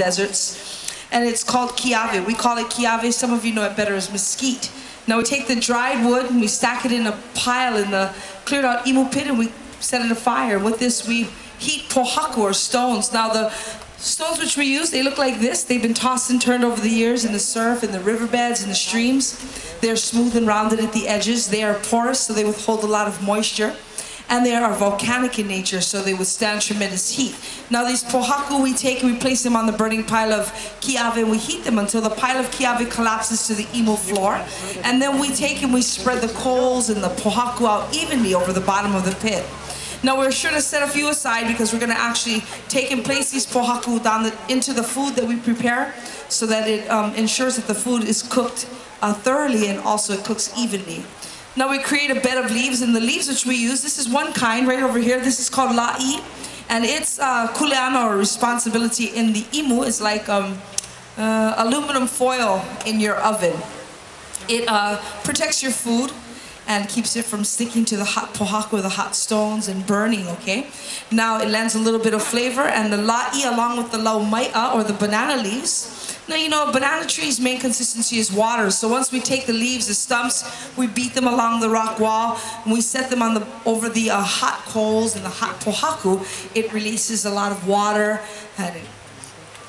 deserts. And it's called kiave. We call it kiave. Some of you know it better as mesquite. Now we take the dried wood and we stack it in a pile in the cleared out imu pit, and we set it afire. With this we heat pohaku, or stones. Now the stones which we use, they look like this. They've been tossed and turned over the years in the surf, in the riverbeds, in the streams. They're smooth and rounded at the edges. They are porous, so they withhold a lot of moisture. And they are volcanic in nature, so they withstand tremendous heat. Now these pohaku we take and we place them on the burning pile of kiave, and we heat them until the pile of kiave collapses to the imu floor. And then we take and we spread the coals and the pohaku out evenly over the bottom of the pit. Now we're sure to set a few aside because we're going to actually take and place these pohaku down into the food that we prepare, so that it ensures that the food is cooked thoroughly and also it cooks evenly. Now we create a bed of leaves, and the leaves which we use, this is one kind right over here. This is called la'i, and its kuleana, or responsibility in the imu, is like aluminum foil in your oven. It protects your food and keeps it from sticking to the hot pohaku or the hot stones and burning, okay? Now it lends a little bit of flavor, and the la'i along with the laumai'a, or the banana leaves. Now, you know, a banana tree's main consistency is water, so once we take the leaves, the stumps, we beat them along the rock wall, and we set them on over the hot coals and the hot pohaku. It releases a lot of water, and it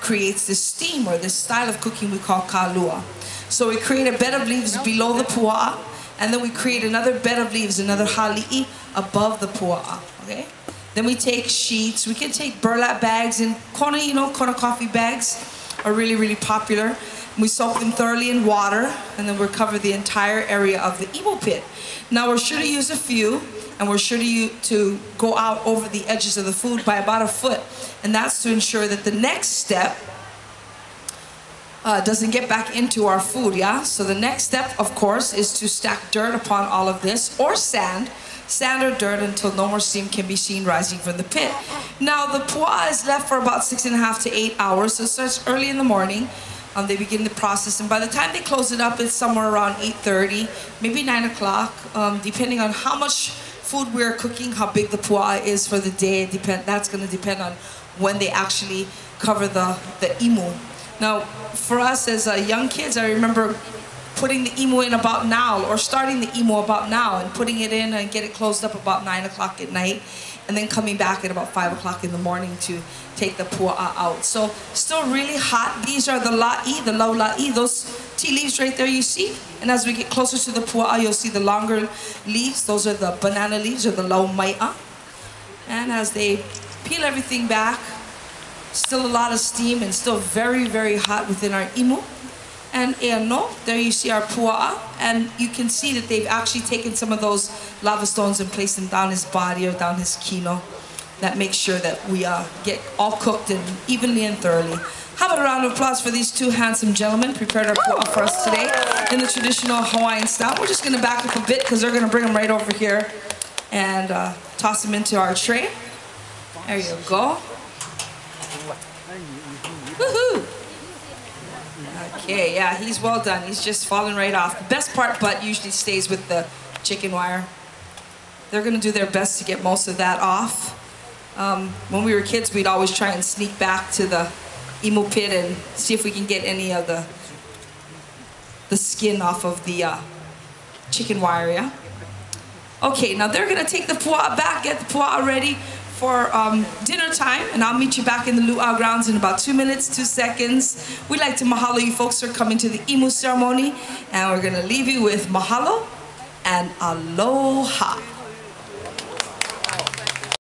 creates this steam, or this style of cooking we call kalua. So we create a bed of leaves below the pua'a, and then we create another bed of leaves, another hali'i, above the pua'a, okay? Then we take sheets. We can take burlap bags, and kona, you know, kona coffee bags are really, really popular. We soak them thoroughly in water, and then we cover the entire area of the imu pit. Now we're sure to use a few, and we're sure to go out over the edges of the food by about a foot, and that's to ensure that the next step doesn't get back into our food, yeah? So the next step, of course, is to stack dirt upon all of this, or sand or dirt, until no more steam can be seen rising from the pit. Now the pua'a is left for about 6.5 to 8 hours, so it starts early in the morning. They begin the process, and by the time they close it up, it's somewhere around 8:30, maybe 9 o'clock, depending on how much food we're cooking, how big the pua'a is for the day. That's going to depend on when they actually cover the imu. Now, for us as young kids, I remember putting the imu in about now, or starting the imu about now, and putting it in and get it closed up about 9 o'clock at night, and then coming back at about 5 o'clock in the morning to take the pua'a out. So still really hot. These are the la'i, the lau la'i, those tea leaves right there you see. And as we get closer to the pua'a, you'll see the longer leaves. Those are the banana leaves, or the laumai'a. And as they peel everything back, still a lot of steam and still very, very hot within our imu. And there you see our pua'a, and you can see that they've actually taken some of those lava stones and placed them down his body or down his kino. That makes sure that we get all cooked and evenly and thoroughly. How about a round of applause for these two handsome gentlemen prepared our pua'a for us today in the traditional Hawaiian style. We're just going to back up a bit because they're going to bring them right over here and toss them into our tray. There you go. Woohoo! Okay, yeah, he's well done. He's just falling right off. The best part, but usually stays with the chicken wire. They're going to do their best to get most of that off. When we were kids, we'd always try and sneak back to the imu pit and see if we can get any of the skin off of the chicken wire, yeah? Okay, now they're going to take the pua'a back, get the pua'a ready for dinner time, and I'll meet you back in the luau grounds in about 2 minutes, 2 seconds. We'd like to mahalo you folks for coming to the imu ceremony, and we're going to leave you with mahalo and aloha.